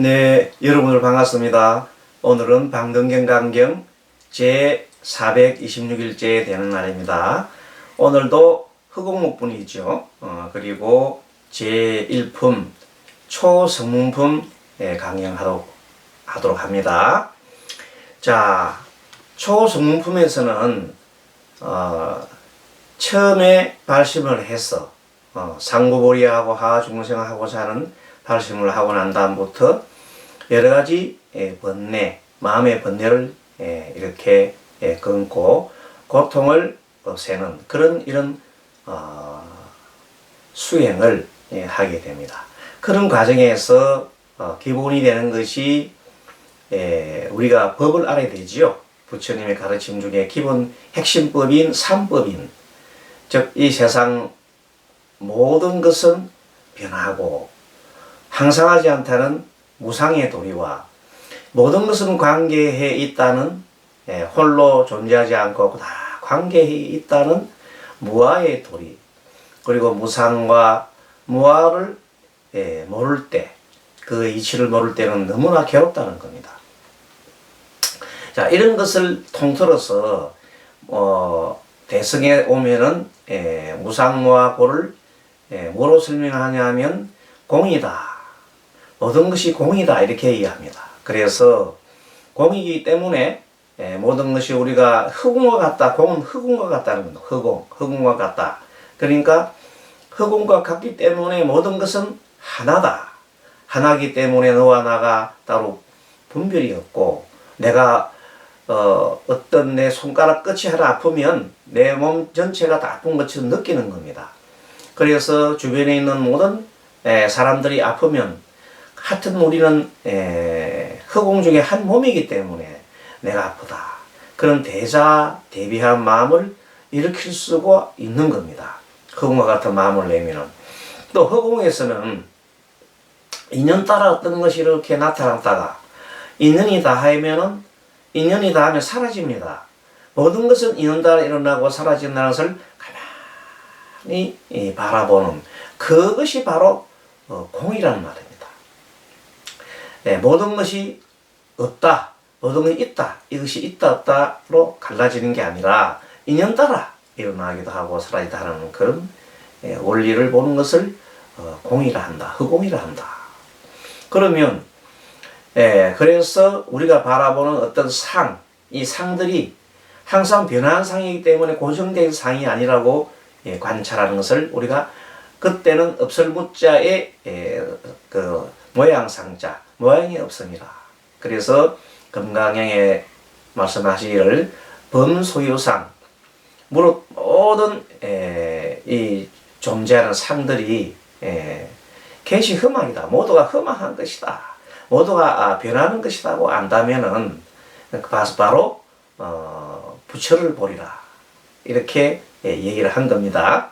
네, 여러분들 반갑습니다. 오늘은 방등경 강경 제426일째 되는 날입니다. 오늘도 흑옥목분이죠. 그리고 제1품 초성문품 강령하도록 합니다. 자, 초성문품에서는 처음에 발심을 해서 상고보리하고 하중생하고자 하는 발심을 하고 난 다음부터 여러 가지 번뇌, 마음의 번뇌를 이렇게 끊고 고통을 없애는 그런 이런 수행을 하게 됩니다. 그런 과정에서 기본이 되는 것이 우리가 법을 알아야 되지요. 부처님의 가르침 중에 기본 핵심법인 삼법인, 즉 이 세상 모든 것은 변하고 항상하지 않다는 무상의 도리와 모든 것은 관계해 있다는 홀로 존재하지 않고 다 관계해 있다는 무아의 도리, 그리고 무상과 무아를 모를 때, 그 이치를 모를 때는 너무나 괴롭다는 겁니다. 자, 이런 것을 통틀어서 대승에 오면은 무상무아고를 뭐로 설명하냐 하면 공이다, 모든 것이 공이다 이렇게 이해합니다. 그래서 공이기 때문에 모든 것이 우리가 흑공과 같다, 공은 흑공과 같다는 겁니다. 흑공과 같다. 그러니까 흑공과 같기 때문에 모든 것은 하나다. 하나기 때문에 너와 나가 따로 분별이 없고, 내가 어떤 내 손가락 끝이 하나 아프면 내 몸 전체가 다 아픈 것처럼 느끼는 겁니다. 그래서 주변에 있는 모든 사람들이 아프면 하여튼 우리는 흑공 중에 한 몸이기 때문에 내가 아프다, 그런 대비한 마음을 일으킬 수가 있는 겁니다. 흑공과 같은 마음을 내면은. 또 흑공에서는 인연 따라 어떤 것이 이렇게 나타났다가 인연이 다 하면은, 인연이 다 하면 사라집니다. 모든 것은 인연 따라 일어나고 사라진다는 것을 가만히 바라보는 그것이 바로 공이라는 말입니다. 모든 것이 없다, 모든 것이 있다, 이것이 있다 없다로 갈라지는 게 아니라 인연 따라 일어나기도 하고 사라지기도 하는 그런 원리를 보는 것을 공이라 한다, 흑공이라 한다. 그러면 그래서 우리가 바라보는 어떤 상, 이 상들이 항상 변화한 상이기 때문에 고정된 상이 아니라고 관찰하는 것을 우리가 그때는 없을무자의 그 모양상자, 모양이 없습니다. 그래서 금강경에 말씀하시기를 범소유상, 무릇 모든 이 존재하는 상들이 개시 흠망이다, 모두가 흠망한 것이다, 모두가 변하는 것이라고 안다면은 바로 부처를 보리라, 이렇게 얘기를 한 겁니다.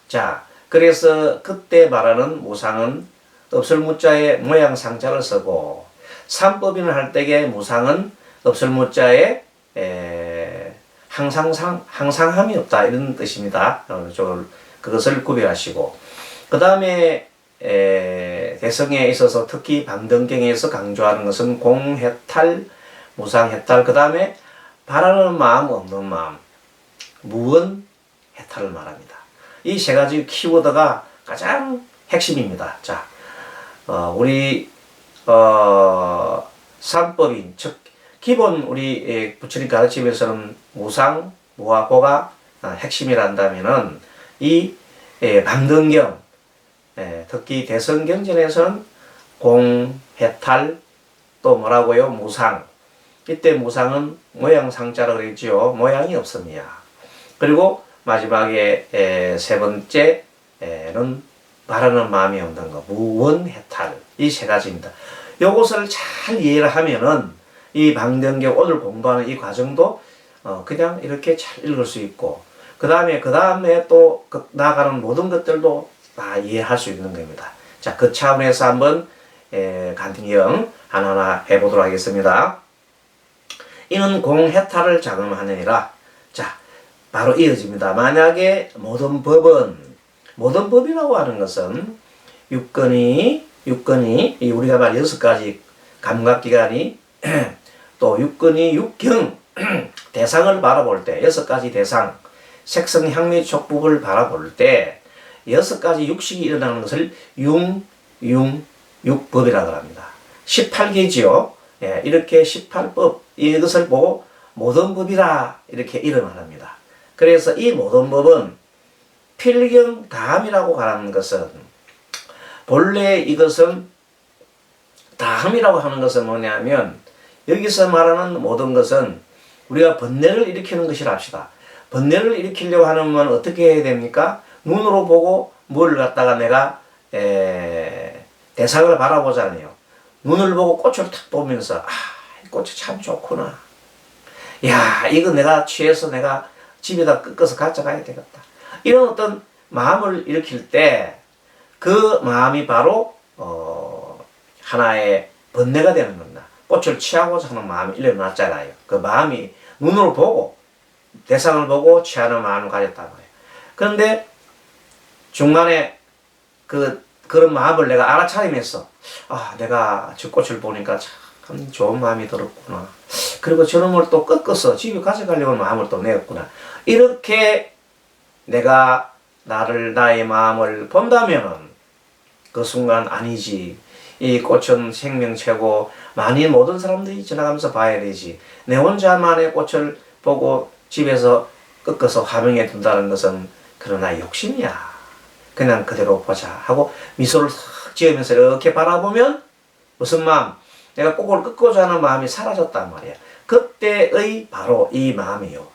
자, 그래서 그때 말하는 무상은 없을무자의 모양상자를 쓰고, 삼법인을 할 때의 무상은 없을무자의 항상함이 없다 이런 뜻입니다. 그것을 구별하시고, 그 다음에 대성에 있어서 특히 방등경에서 강조하는 것은 공해탈, 무상해탈, 그 다음에 바라는 마음, 없는 마음, 무언해탈을 말합니다. 이 세 가지 키워드가 가장 핵심입니다. 자, 우리 삼법인, 즉 기본 우리 부처님 가르침에서는 무상, 무아고가 핵심이란다면은 이 방등경, 특히 대성경전에서는 공해탈, 또 뭐라고요? 무상. 이때 무상은 모양상자라고 그랬지요. 모양이 없습니다. 그리고 마지막에 세 번째는 바라는 마음이 없는 거, 무언해탈. 이 세 가지입니다. 요것을 잘 이해를 하면은 이 방등경 오늘 공부하는 이 과정도 그냥 이렇게 잘 읽을 수 있고, 그 다음에 또 나아가는 모든 것들도 다 이해할 수 있는 겁니다. 자, 그 차원에서 한번 간등경 하나하나 해보도록 하겠습니다. 이는 공해탈을 자금하느니라. 자, 바로 이어집니다. 만약에 모든 법이라고 하는 것은 육건이 육근이 우리가 말 6가지 감각기관이 또 육근이 육경 대상을 바라볼 때 6가지 대상 색성 향미 촉법을 바라볼 때 6가지 육식이 일어나는 것을 육법이라고 합니다. 18개지요. 예, 이렇게 18법 이것을 보고 모든 법이라 이렇게 이름을 합니다. 그래서 이 모든 법은 필경다함이라고 하는 것은 본래 이것은 다함이라고 하는 것은 뭐냐면 여기서 말하는 모든 것은 우리가 번뇌를 일으키는 것이라 합시다. 번뇌를 일으키려고 하면 어떻게 해야 됩니까? 눈으로 보고 뭘 갖다가 내가 대상을 바라보잖아요. 눈을 보고 꽃을 탁 보면서 이 꽃이 참 좋구나. 야, 이거 내가 취해서 내가 집에다 꺾어서 가져가야 되겠다. 이런 어떤 마음을 일으킬 때 그 마음이 바로 하나의 번뇌가 되는 겁니다. 꽃을 취하고자 하는 마음이 일어났잖아요. 그 마음이 눈으로 보고 대상을 보고 취하는 마음을 가졌단 말이에요. 그런데 중간에 그런 마음을 내가 알아차리면서 내가 저 꽃을 보니까 참 좋은 마음이 들었구나. 그리고 저놈을 또 꺾어서 집에 가져가려고 마음을 또 내었구나. 이렇게 내가 나의 마음을 본다면은 그 순간 아니지. 이 꽃은 생명체고 만일 모든 사람들이 지나가면서 봐야 되지. 내 혼자만의 꽃을 보고 집에서 꺾어서 화명에 둔다는 것은 그러나 욕심이야. 그냥 그대로 보자 하고 미소를 싹 지으면서 이렇게 바라보면 무슨 마음? 내가 꽃을 꺾고자 하는 마음이 사라졌단 말이야. 그때의 바로 이 마음이요.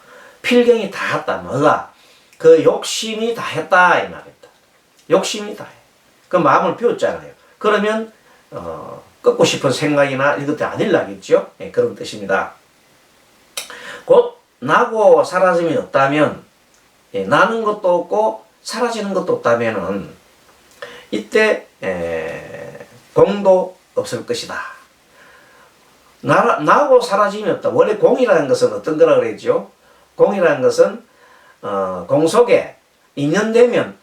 필경이 다 했다. 뭐가? 그 욕심이 다 했다 이 말입니다. 욕심이 다 해. 그 마음을 비웠잖아요. 그러면 꺾고 싶은 생각이나 이런 것들이 안 일어나겠죠. 네, 그런 뜻입니다. 곧 나고 사라짐이 없다면 나는 것도 없고 사라지는 것도 없다면은 이때 공도 없을 것이다. 나고 사라짐이 없다. 원래 공이라는 것은 어떤 거라 그랬죠? 공이라는 것은 공 속에 인연되면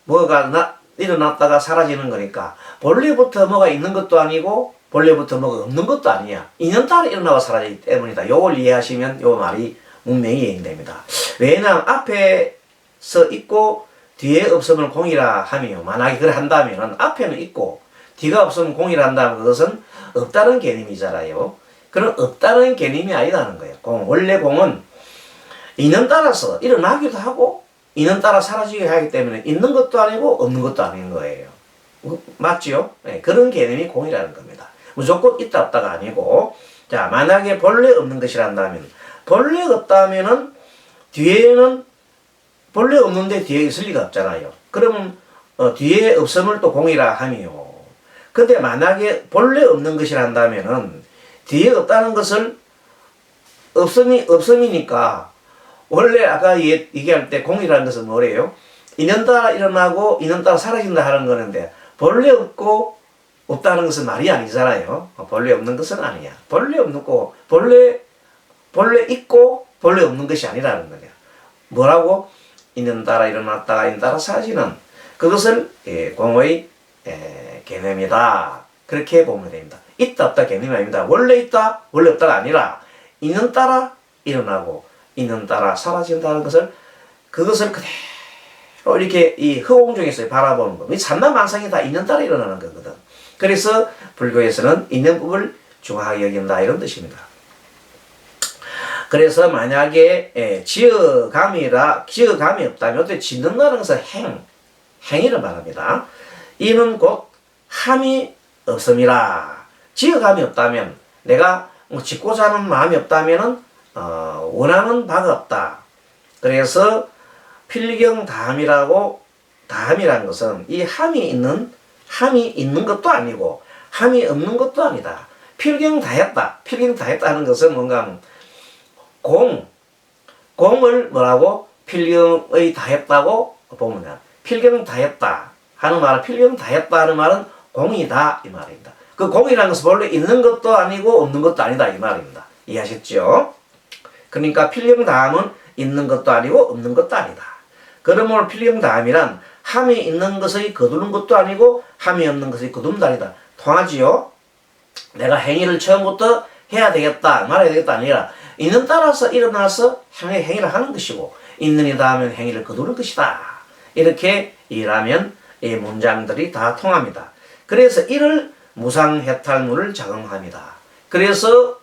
뭐가 일어났다가 사라지는 거니까 본래부터 뭐가 있는 것도 아니고 본래부터 뭐가 없는 것도 아니야. 인연 따라 일어나고 사라지기 때문이다. 요걸 이해하시면 요 말이 문명이 이해됩니다. 왜냐하면 앞에서 있고 뒤에 없으면 공이라 하며 만약에 그걸 한다면 앞에는 있고 뒤가 없으면 공이라 한다면 그것은 없다는 개념이잖아요. 그런 없다는 개념이 아니라는 거예요. 원래 공은 인연 따라서 일어나기도 하고 인연 따라 사라지게 하기 때문에 있는 것도 아니고 없는 것도 아닌 거예요. 맞지요? 네, 그런 개념이 공이라는 겁니다. 무조건 있다 없다가 아니고 자 만약에 본래 없는 것이란다면 본래 없다면은 뒤에는 본래 없는데 뒤에 있을 리가 없잖아요. 그러면 뒤에 없음을 또 공이라 하며 근데 만약에 본래 없는 것이란다면은 뒤에 없다는 것을 없음이니까 원래 아까 얘기할 때 공이라는 것은 뭐래요? 인연 따라 일어나고 인연 따라 사라진다 하는 거는데 본래 없고 없다는 것은 말이 아니잖아요. 본래 없는 것은 아니야. 본래 없는 거 본래 있고 본래 없는 것이 아니라는 거냐. 뭐라고? 인연 따라 일어났다가 인연 따라 사라지는 그것을 공의 개념이다. 그렇게 보면 됩니다. 있다 없다 개념이 아닙니다. 원래 있다 원래 없다가 아니라 인연 따라 일어나고 인연 따라 사라진다는 것을 그것을 그대로 이렇게 이 허공중에서 바라보는 거. 이 산나만상이 다 인연 따라 일어나는 거거든. 그래서 불교에서는 인연법을 중요하게 여긴다 이런 뜻입니다. 그래서 만약에 지어감이 없다면 어떻게 짓는다는 것은 행위를 말합니다. 이는 곧 함이 없음이라. 지어감이 없다면 내가 짓고자 하는 마음이 없다면은 원하는 바가 없다. 그래서 필경다함이라고 다함이라는 것은 이 함이 있는 것도 아니고 함이 없는 것도 아니다. 필경다했다. 필경다했다는 것은 뭔가 공을 뭐라고 필경의 다했다고 보면 필경다했다 하는 말은 필경다했다 하는 말은 공이다 이 말입니다. 그 공이라는 것은 원래 있는 것도 아니고 없는 것도 아니다 이 말입니다. 이해하셨죠? 그러니까 필경다함은 있는 것도 아니고 없는 것도 아니다. 그러므로 필경다함이란 함이 있는 것의 거두는 것도 아니고 함이 없는 것의 거두는 다르다. 통하지요? 내가 행위를 처음부터 해야 되겠다, 말해야 되겠다 아니라 있는 따라서 일어나서 행위를 하는 것이고 있는 이다 하면 행위를 거두는 것이다. 이렇게 일하면 이 문장들이 다 통합니다. 그래서 이를 무상해탈문을 작용합니다. 그래서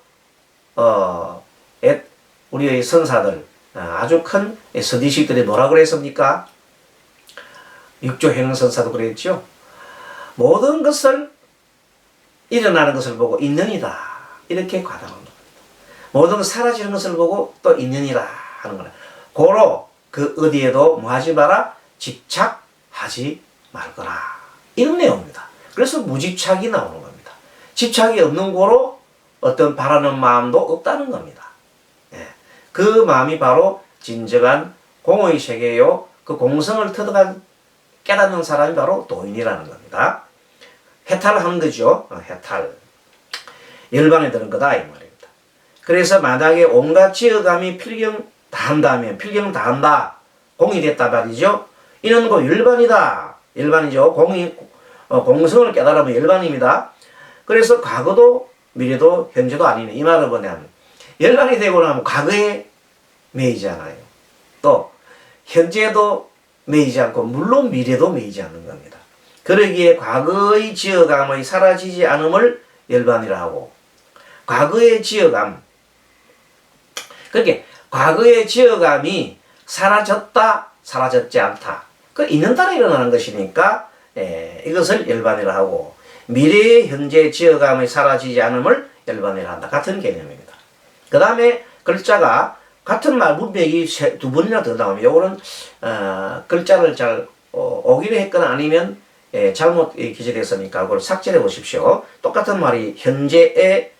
우리의 선사들 아주 큰 서기식들이 뭐라 그랬습니까? 육조행선사도 그랬죠. 모든 것을 일어나는 것을 보고 있느니라 이렇게 과장한 겁니다. 모든 사라지는 것을 보고 또 있느니라 하는 거라. 고로 그 어디에도 뭐 하지 마라? 집착하지 말거라. 이런 내용입니다. 그래서 무집착이 나오는 겁니다. 집착이 없는 고로 어떤 바라는 마음도 없다는 겁니다. 예. 그 마음이 바로 진정한 공의 세계요. 그 공성을 터득한 깨닫는 사람이 바로 도인이라는 겁니다. 해탈을 하는 거죠. 해탈. 열반에 드는 거다 이 말입니다. 그래서 만약에 온갖 지어감이 필경 다 한다면 필경 다 한다. 공이 됐다 말이죠. 이는 그 열반이다. 열반이죠. 공성을 깨달으면 열반입니다. 그래서 과거도 미래도 현재도 아니네. 이 말은 뭐냐면 열반이 되고 나면 과거에 매이잖아요. 또 현재도 매이지 않고 물론 미래도 매이지 않는 겁니다. 그러기에 과거의 지어감의 사라지지 않음을 열반이라 하고 과거의 지어감 그렇게 과거의 지어감이 사라졌다 사라졌지 않다 그 있는 따라 일어나는 것이니까 이것을 열반이라 하고 미래의 현재 지어감의 사라지지 않음을 열반이라 한다. 같은 개념입니다. 그 다음에 글자가 같은 말 문맥이 두 번이나 더 나오면 요거는 글자를 잘 오기로 했거나 아니면 잘못 기재됐으니까 그걸 삭제해 보십시오. 똑같은 말이 현재의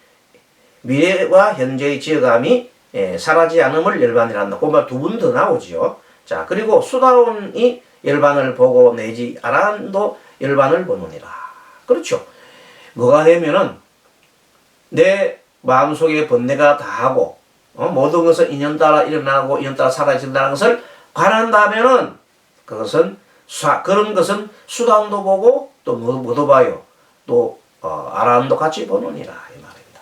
미래와 현재의 지어감이 사라지지 않음을 열반이라 한다. 그 말 두 번 더 나오지요. 자 그리고 수다론이 열반을 보고 내지 아란도 열반을 보느니라. 그렇죠. 뭐가 되면은 내 마음속에 번뇌가 다하고 모든 것은 인연 따라 일어나고 인연 따라 사라진다는 것을 관한다면은 그것은 그런 것은 수단도 보고 또 뭐도 봐요. 또 아람도 같이 보느니라 이 말입니다.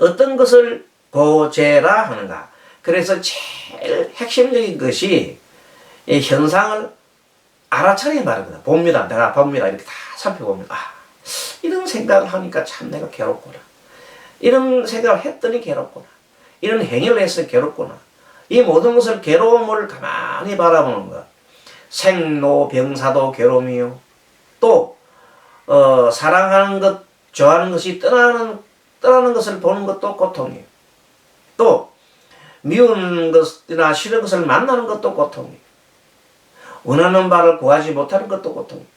어떤 것을 고제라 하는가. 그래서 제일 핵심적인 것이 이 현상을 알아차리는 말입니다. 봅니다. 내가 봅니다. 이렇게 다 살펴보면 이런 생각을 하니까 참 내가 괴롭구나. 이런 생각을 했더니 괴롭구나. 이런 행위를 해서 괴롭구나. 이 모든 것을 괴로움을 가만히 바라보는 것. 생로병사도 괴로움이요. 또 사랑하는 것, 좋아하는 것이 떠나는 것을 보는 것도 고통이에요. 또 미운 것이나 싫은 것을 만나는 것도 고통이에요. 원하는 바를 구하지 못하는 것도 고통이에요.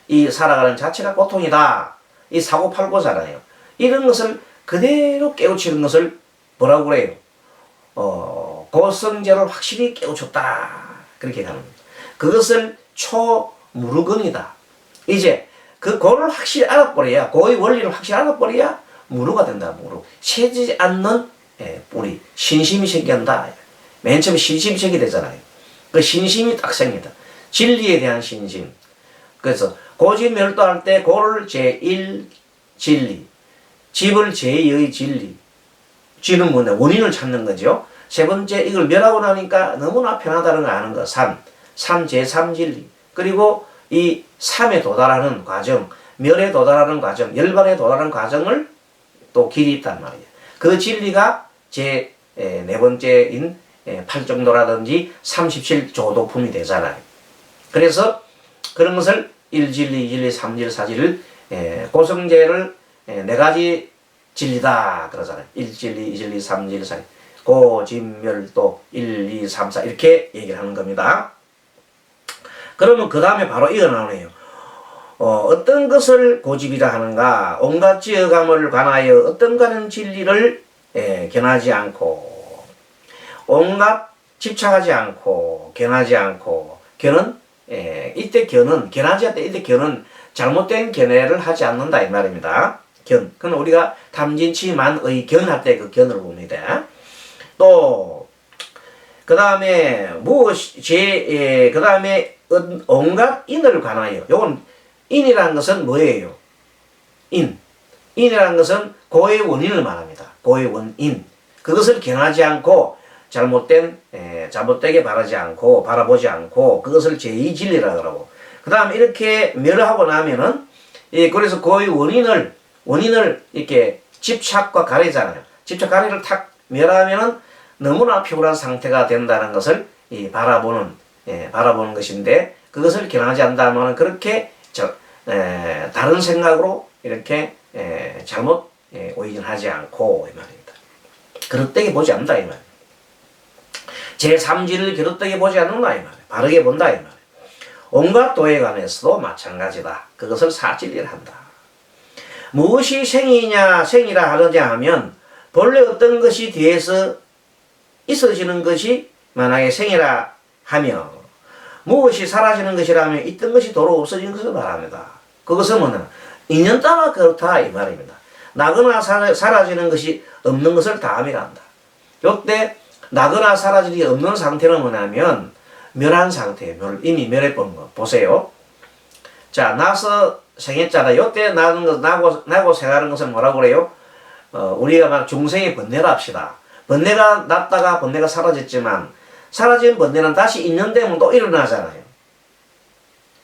이 살아가는 자체가 고통이다. 이 사고팔고잖아요. 이런 것을 그대로 깨우치는 것을 뭐라고 그래요? 고성제를 확실히 깨우쳤다. 그렇게 가는 겁니다. 그것을 초무르건이다. 이제 그 고를 확실히 알아버려야 고의 원리를 확실히 알아버려야 무르가 된다. 무르. 세지 않는 뿌리. 신심이 생긴다. 맨 처음에 신심이 생기게 되잖아요. 그 신심이 딱 생긴다. 진리에 대한 신심. 그래서 고집멸도할 때 고를 제1 진리. 집을 제2의 진리. 쥐는 뭐냐? 원인을 찾는 거죠. 세 번째 이걸 멸하고 나니까 너무나 편하다는 걸 아는 거. 삼 제3 진리. 그리고 이 삼에 도달하는 과정, 멸에 도달하는 과정, 열반에 도달하는 과정을 또 길이 있단 말이에요. 그 진리가 제 네 번째인 팔정도라든지 37조도품이 되잖아요. 그래서 그런 것을 1진리, 2진리, 3진리, 4진리를 고성제를 네 가지 진리다 그러잖아요. 1진리, 2진리, 3진리, 4진리. 고진멸도 1, 2, 3, 4 이렇게 얘기를 하는 겁니다. 그러면 그 다음에 바로 이거 나오네요. 어떤 것을 고집이라 하는가. 온갖 지어감을 관하여 어떤 가는 진리를 견하지 않고 온갖 집착하지 않고 견하지 않고 견은 이때 견은 견하지 않을 때 이때 견은 잘못된 견해를 하지 않는다 이 말입니다. 견. 그건 우리가 탐진치만의 견할 때 그 견을 봅니다. 또 그 다음에 그 다음에 온갖 인을 관하여. 요건 인이라는 것은 뭐예요? 인이라는 것은 고의 원인을 말합니다. 고의 원인. 그것을 견하지 않고 잘못되게 바라지 않고 바라보지 않고 그것을 제2진리라 그러고. 그 다음에 이렇게 멸하고 나면은 그래서 고의 원인을 이렇게 집착과 가리잖아요. 집착 가리를 탁 멸하면은 너무나 피곤한 상태가 된다는 것을 바라보는 것인데, 그것을 견하지 않다면 그렇게 다른 생각으로 이렇게 잘못 오인하지 않고 이 말입니다. 그릇되게 보지 않는다 이 말이에요. 제3지를 그릇되게 보지 않는다 이 말이에요. 바르게 본다 이 말이에요. 온갖 도에 관해서도 마찬가지다. 그것을 사진리를 한다. 무엇이 생이라 하느냐 하면 본래 어떤 것이 뒤에서 있어지는 것이 만약에 생이라 하며 무엇이 사라지는 것이라면 있던 것이 도로 없어지는 것을 말합니다. 그것은 뭐냐? 인연 따라 그렇다 이 말입니다. 나거나 사라지는 것이 없는 것을 다함이란다. 요때 나거나 사라지는 게 없는 상태는 뭐냐면 멸한 상태예요. 이미 멸해본 거. 보세요. 자, 나서 생했잖아. 요때 나고 생하는 것은 뭐라고 그래요? 우리가 막 중생의 번뇌라 합시다. 번뇌가 났다가 번뇌가 사라졌지만 사라진 번뇌는 다시 인연되면 또 일어나잖아요.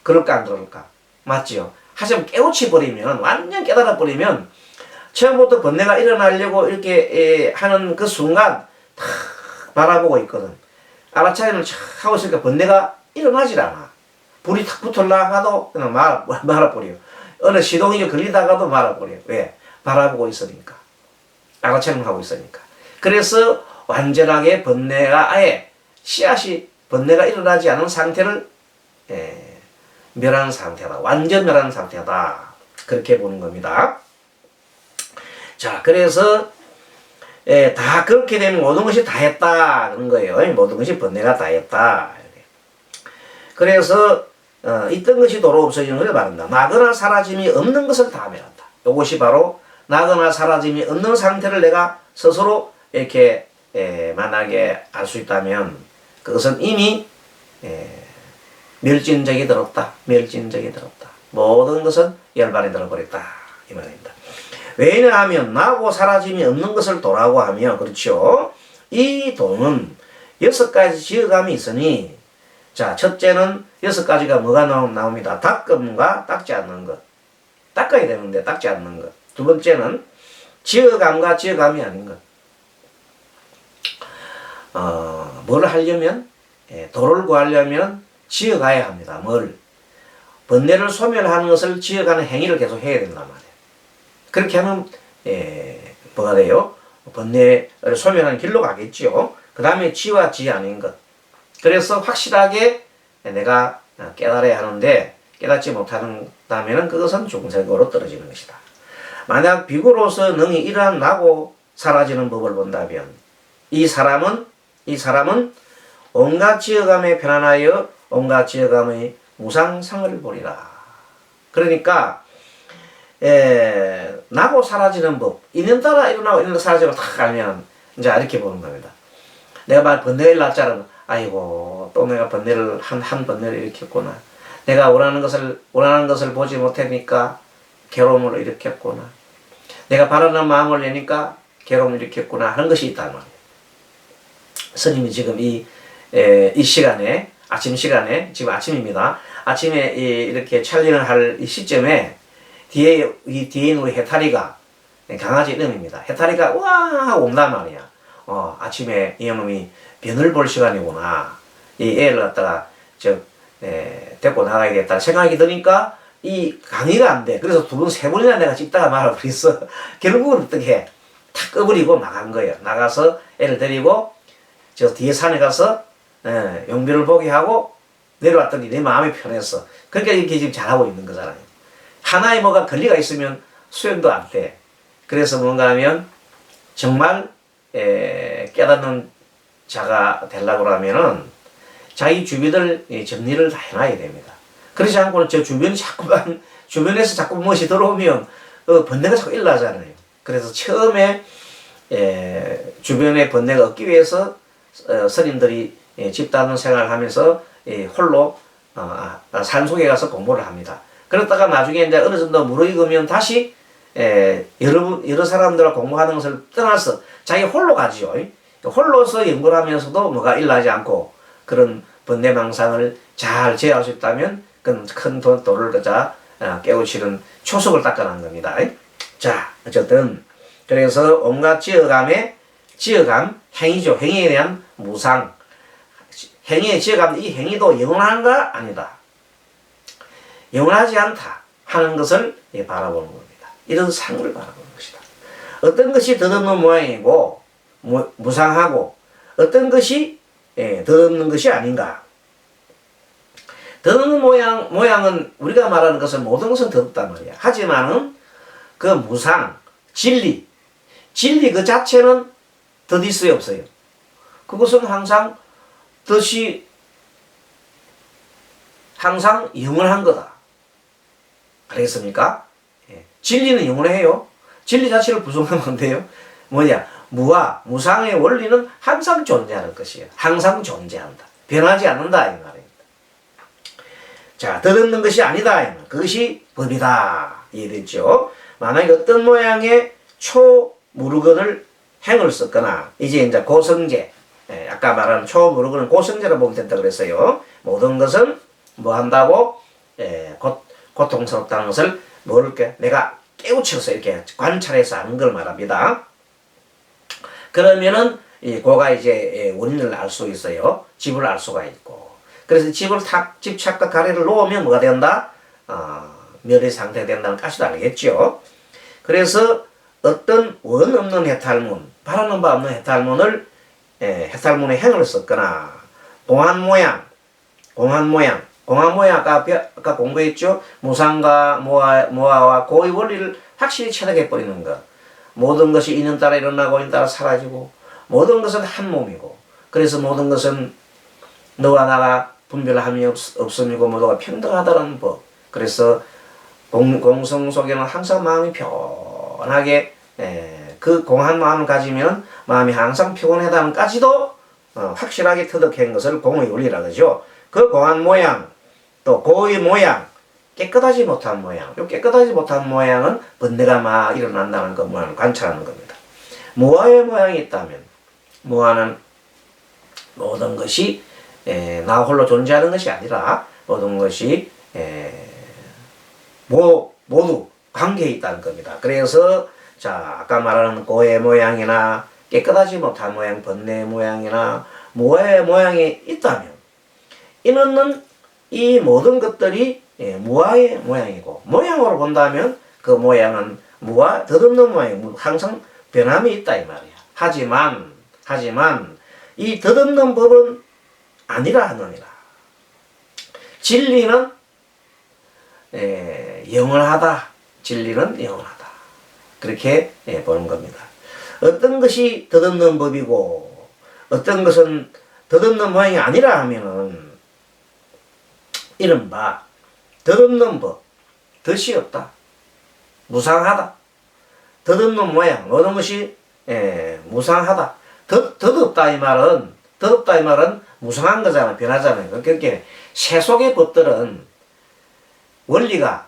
그럴까 안 그럴까? 맞지요? 하지만 깨우치 버리면, 완전 깨달아 버리면 처음부터 번뇌가 일어나려고 이렇게 하는 그 순간 탁 바라보고 있거든. 알아차림을 촥 하고 있으니까 번뇌가 일어나질 않아. 불이 탁 붙으려고 그냥 말아버려. 어느 시동이 걸리다가도 말아버려. 왜? 바라보고 있으니까. 알아차림을 하고 있으니까. 그래서 완전하게 번뇌가 아예 씨앗이 번뇌가 일어나지 않은 상태를 멸한 상태다. 완전 멸한 상태다. 그렇게 보는 겁니다. 자, 그래서 다 그렇게 되면 모든 것이 다 했다 그런 거예요. 모든 것이 번뇌가 다 했다. 그래서 있던 것이 도로 없어지는 것을 말한다. 나거나 사라짐이 없는 것을 다 멸한다. 이것이 바로 나거나 사라짐이 없는 상태를 내가 스스로 이렇게 만약에 알 수 있다면 그것은 이미 멸진적이 들었다. 멸진적이 들었다. 모든 것은 열반에 들어버렸다. 이 말입니다. 왜냐하면 나고 사라짐이 없는 것을 도라고 하며, 그렇죠? 이 도는 6가지 지어감이 있으니, 자, 첫째는 6가지가 뭐가 나옵니다. 닦음과 닦지 않는 것. 닦아야 되는데 닦지 않는 것. 두 번째는 지어감과 지어감이 아닌 것. 뭘 하려면, 도를 구하려면 지어가야 합니다. 뭘? 번뇌를 소멸하는 것을 지어가는 행위를 계속 해야 된단 말이에요. 그렇게 하면 뭐가 돼요? 번뇌를 소멸하는 길로 가겠죠. 그 다음에 지와 지 아닌 것. 그래서 확실하게 내가 깨달아야 하는데 깨닫지 못한다면 그것은 중생으로 떨어지는 것이다. 만약 비구로서 능히 이러한 나고 사라지는 법을 본다면 이 사람은 온갖 지어감에 편안하여 온갖 지어감의 무상상을 보리라. 그러니까 나고 사라지는 법, 인연 따라 일어나고 인연 사라지고 탁 알면 이제 이렇게 보는 겁니다. 내가 막 번뇌를 났잖아. 아이고 또 내가 번뇌를 한 번뇌를 일으켰구나. 내가 원하는 것을 보지 못하니까 괴로움을 일으켰구나. 내가 바라는 마음을 내니까 괴로움을 일으켰구나 하는 것이 있단 말이에요. 스님이 지금 이 시간에 아침 시간에 지금 아침입니다. 아침에 이렇게 촬영을 할 이 시점에 뒤에 있는 우리 해탈이가 강아지 이름입니다. 해탈이가 와 하고 온단 말이야. 아침에 이놈이 변을 볼 시간이구나. 이 애를 갖다가 데리고 나가야겠다 생각이 드니까 이 강의가 안 돼. 그래서 2번, 3번이나 내가 찍다가 말아버렸어. 결국은 어떻게 탁 꺼버리고 나간 거예요. 나가서 애를 데리고 저 뒤에 산에 가서 용변을 보게 하고 내려왔더니 내 마음이 편했어. 그러니까 이렇게 지금 잘하고 있는 거잖아요. 하나에 뭐가 권리가 있으면 수행도 안 돼. 그래서 뭔가 하면 정말 깨닫는 자가 되려고 하면은 자기 주변을 정리를 다 해놔야 됩니다. 그렇지 않고는 저 주변에서 자꾸 무엇이 들어오면 번뇌가 자꾸 일어나잖아요. 그래서 처음에 주변에 번뇌가 없기 위해서 스님들이 집단 생활을 하면서 홀로 산속에 가서 공부를 합니다. 그러다가 나중에 이제 어느 정도 무르익으면 다시 여러 사람들과 공부하는 것을 떠나서 자기 홀로 가지요. 홀로서 연구를 하면서도 뭐가 일나지 않고 그런 번뇌망상을 잘 제어할 수 있다면 그건 큰 도를 깨우치는 초석을 닦아낸 겁니다. 자, 어쨌든 그래서 온갖 지어감, 행위죠. 행위에 대한 무상. 행위의 지어감, 이 행위도 영원한가? 아니다. 영원하지 않다 하는 것을 바라보는 겁니다. 이런 상을 바라보는 것이다. 어떤 것이 덧없는 모양이고 무상하고 어떤 것이 덧없는 것이 아닌가. 덧없는 모양은 우리가 말하는 것은 모든 것은 덧없단 말이야. 하지만은 그 무상, 진리 그 자체는 덧 있어요, 없어요? 그것은 항상 덧이 항상 영원한 거다. 알겠습니까? 진리는 영원해요. 진리 자체를 부정하면 안 돼요. 뭐냐? 무상의 원리는 항상 존재하는 것이에요. 항상 존재한다. 변하지 않는다 이 말입니다. 자, 덧없는 것이 아니다. 그것이 법이다. 이해됐죠? 만약에 어떤 모양의 초무르건을 행을 썼거나 이제 고성제, 아까 말한 초무르건은 고성제로 보면 된다 그랬어요. 모든 것은 뭐 한다고? 고통스럽다는 것을 내가 깨우쳐서 이렇게 관찰해서 아는 걸 말합니다. 그러면은 고가 이제 원인을 알 수 있어요. 집을 알 수가 있고. 그래서 집 착각 가래를 놓으면 뭐가 된다? 멸의 상태가 된다는 까지도 알겠죠. 그래서 어떤 원 없는 해탈문, 바라는 바 없는 해탈문을 해탈문에 행을 썼거나 공한 모양 아까 공부했죠. 무상과 모아와 고의 원리를 확실히 체득해 버리는 것. 모든 것이 인연 따라 일어나고 인연 따라 사라지고 모든 것은 한 몸이고 그래서 모든 것은 너와 나가 분별함이 없음이고 모두가 평등하다는 법. 그래서 공성 속에는 항상 마음이 편하게 그 공한 마음을 가지면 마음이 항상 피곤하다는까지도 확실하게 터득한 것을 공의 원리라 그러죠. 그 공한 모양 또 고의 모양 깨끗하지 못한 모양 이 깨끗하지 못한 모양은 번뇌가 막 일어난다는 것만 관찰하는 겁니다. 무아의 모양이 있다면 무아는 모든 것이 나 홀로 존재하는 것이 아니라 모든 것이 모두 관계에 있다는 겁니다. 그래서 자 아까 말하는 고의 모양이나 깨끗하지 못한 모양 번뇌의 모양이나 무아의 모양이 있다면 이는 이 모든 것들이 무아의 모양이고 모양으로 본다면 그 모양은 덧없는 모양이고 항상 변함이 있다 이 말이야. 하지만 이 덧없는 법은 아니라 하느니라. 진리는 영원하다. 진리는 영원하다. 그렇게 보는 겁니다. 어떤 것이 덧없는 법이고 어떤 것은 덧없는 모양이 아니라 하면은 이른바 덧없는 법, 덧이 없다. 무상하다. 덧없는 모양, 모든 것이 무상하다. 덧없다 이 말은 무상한 거잖아. 변하잖아요. 그러니까 세속의 법들은 원리가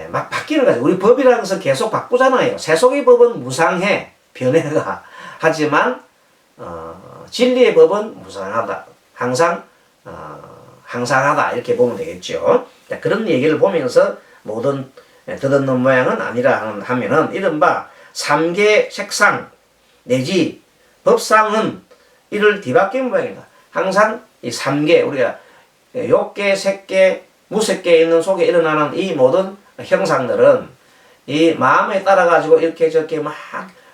막 바뀌는 거죠. 우리 법이라는 것은 계속 바꾸잖아요. 세속의 법은 무상해. 변해가. 하지만 진리의 법은 무상하다. 항상하다. 이렇게 보면 되겠죠. 자, 그런 얘기를 보면서 모든 덧없는 모양은 아니라 하면은 이른바 삼계 색상 내지 법상은 이를 뒤바뀐 모양이다. 항상 이 삼계 우리가 욕계, 색계, 무색계에 있는 속에 일어나는 이 모든 형상들은 이 마음에 따라 가지고 이렇게 저렇게 막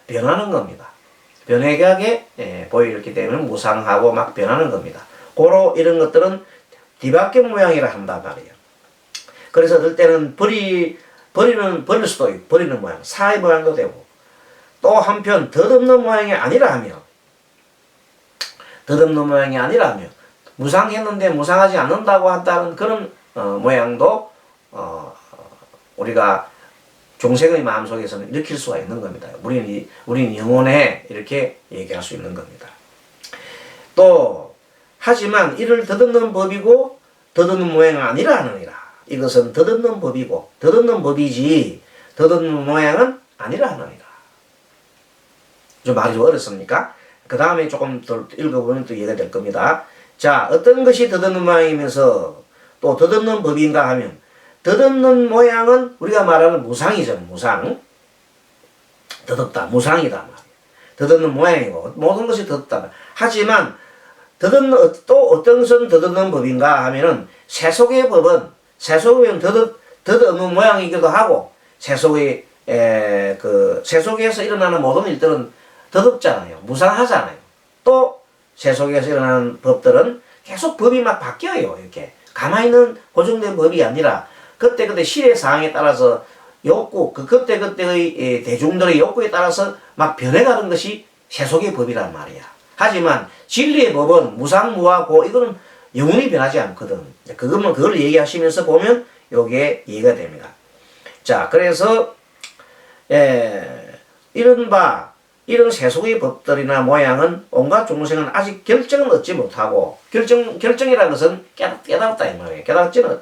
변하는 겁니다. 변해가게 보이기 때문에 무상하고 막 변하는 겁니다. 고로 이런 것들은 뒤바뀐 모양이라 한단 말이에요. 그래서 어떨 때는 버릴 수도 있고 버리는 모양, 사의 모양도 되고 또 한편 덧없는 모양이 아니라 하면 무상했는데 무상하지 않는다고 한다는 그런 모양도 우리가 종생의 마음속에서는 일으킬 수가 있는 겁니다. 우리는 영원해 이렇게 얘기할 수 있는 겁니다. 또 하지만 이를 더듬는 법이고 더듬는 모양은 아니라 하느니라. 이것은 더듬는 법이고 더듬는 법이지 더듬는 모양은 아니라 하느니라. 좀 말이 좀 어렵습니까? 그 다음에 조금 더 읽어보면 또 이해가 될 겁니다. 자, 어떤 것이 더듬는 모양이면서 또 더듬는 법인가 하면 더듬는 모양은 우리가 말하는 무상이죠. 무상. 더듬다. 무상이다 말이에요. 더듬는 모양이고 모든 것이 더듬다. 하지만 또 어떤 것은 더듬는 법인가 하면은 세속의 법은 더듬는 모양이기도 하고 세속에서 일어나는 모든 일들은 더듬잖아요. 무상하잖아요. 또 세속에서 일어나는 법들은 계속 법이 막 바뀌어요. 이렇게 가만히 있는 고정된 법이 아니라 그때그때 시대 상황에 따라서 욕구, 그때그때의 대중들의 욕구에 따라서 막 변해가는 것이 세속의 법이란 말이야. 하지만 진리의 법은 무상무하고 이거는 영원히 변하지 않거든. 그걸 얘기하시면서 보면 요게 이해가 됩니다. 자, 그래서 이런 세속의 법들이나 모양은 온갖 중생은 아직 결정은 얻지 못하고 결정이라는 것은 깨달았다 이 말이에요.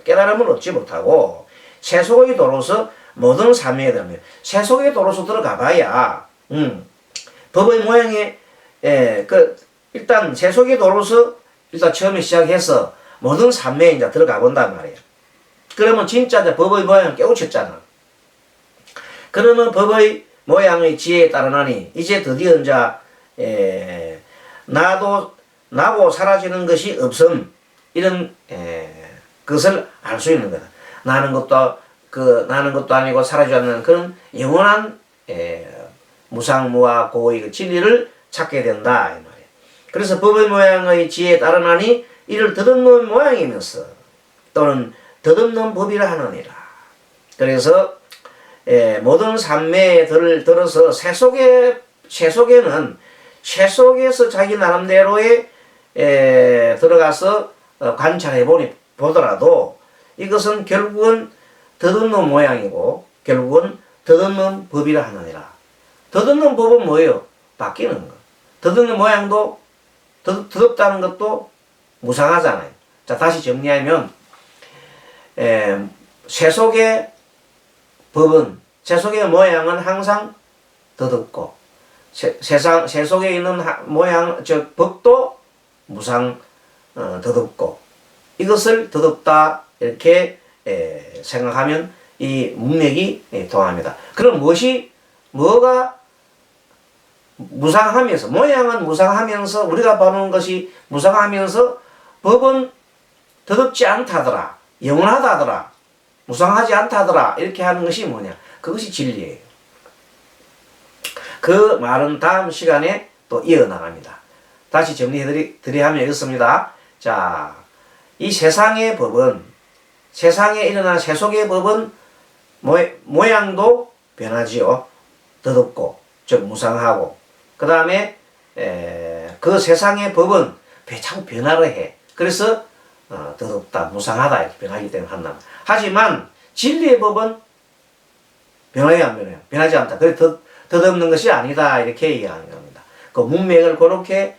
깨달음을 얻지 못하고 세속의 도로서 모든 삶에 들면 세속의 도로서 들어가 봐야 법의 모양에 일단 세속의 도로서 일단 처음에 시작해서 모든 삶에 이제 들어가 본단 말이에요. 그러면 진짜 이제 법의 모양을 깨우쳤잖아. 그러면 법의 모양의 지혜에 따르나니 이제 드디어 이제 나고 사라지는 것이 없음 이런 것을 알 수 있는 거다. 나는 것도 아니고 사라지지 않는 그런 영원한 무상무와 고의 진리를 찾게 된다 이 말이에요. 그래서 법의 모양의 지혜에 따르나니 이를 더듬는 모양이면서 또는 더듬는 법이라 하느니라. 그래서 모든 산매에 들어서 세속에는 세속에서 자기 나름대로의 들어가서 관찰해 보더라도 이것은 결국은 더듬는 모양이고 결국은 더듬는 법이라 하느니라. 더듬는 법은 뭐예요? 바뀌는 거. 더듬는 모양도 더듬다는 것도 무상하잖아요. 자, 다시 정리하면 세속의 법은 세속의 모양은 항상 더듬고 세속에 있는 법도 무상 더듬고 이것을 더듬다 이렇게 생각하면 이 문맥이 통합니다. 그럼 뭐가 무상하면서 모양은 무상하면서 우리가 보는 것이 무상하면서 법은 더듬지 않다더라. 영원하다더라. 무상하지 않다더라. 이렇게 하는 것이 뭐냐? 그것이 진리예요. 그 말은 다음 시간에 또 이어나갑니다. 다시 정리해드리면 이렇습니다. 자, 이 세상의 법은 세상에 일어난 세속의 법은 모양도 변하지요. 더듬고 즉 무상하고 그 다음에 그 세상의 법은 자꾸 변화를 해. 그래서 더덥다, 무상하다 이렇게 변하기 때문에 한다. 하지만 진리의 법은 변해요, 안 변해요? 변하지 않다. 그래 더듬는 것이 아니다 이렇게 얘기하는 겁니다. 그 문맥을 그렇게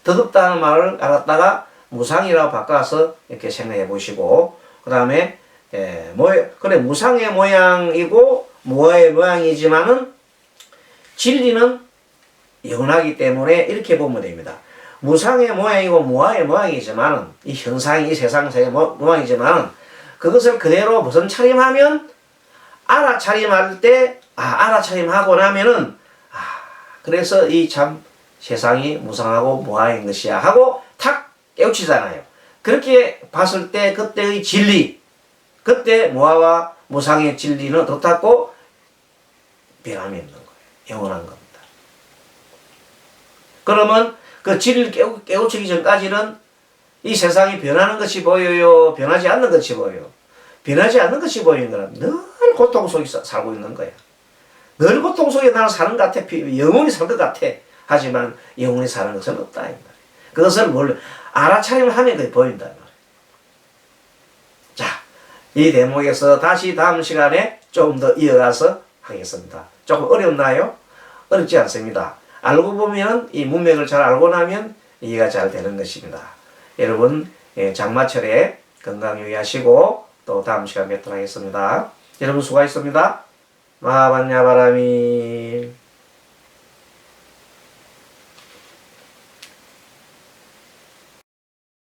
더덥다는 말을 알았다가 무상이라고 바꿔서 이렇게 생각해 보시고 그 다음에 그래 무상의 모양이고 무아의 모양이지만은 진리는 영원하기 때문에 이렇게 보면 됩니다. 무상의 모양이고 무아의 모양이지만은 이 현상이 이 세상의 모양이지만은 그것을 그대로 무슨 차림하면 알아차림할 때 알아차림하고 나면은 그래서 이 참 세상이 무상하고 무아인 것이야 하고 탁 깨우치잖아요. 그렇게 봤을 때 그때의 진리 그때 무아와 무상의 진리는 어떻고 변함이 있는 거예요. 영원한 겁니다. 그러면 그 진리를 깨우치기 전까지는 이 세상이 변하는 것이 보여요? 변하지 않는 것이 보여요? 변하지 않는 것이 보이는 거는 늘 고통 속에 살고 있는 거야. 늘 고통 속에 나는 사는 것 같아. 영원히 살 것 같아. 하지만 영원히 사는 것은 없다. 그것을 알아차림을 하면 그게 보인다. 자, 이 대목에서 다시 다음 시간에 좀 더 이어가서 하겠습니다. 조금 어렵나요? 어렵지 않습니다. 알고 보면 이 문맥을 잘 알고 나면 이해가 잘 되는 것입니다. 여러분 장마철에 건강 유의하시고 또 다음 시간에 뵙도록 하겠습니다. 여러분 수고하셨습니다. 마하반야바라미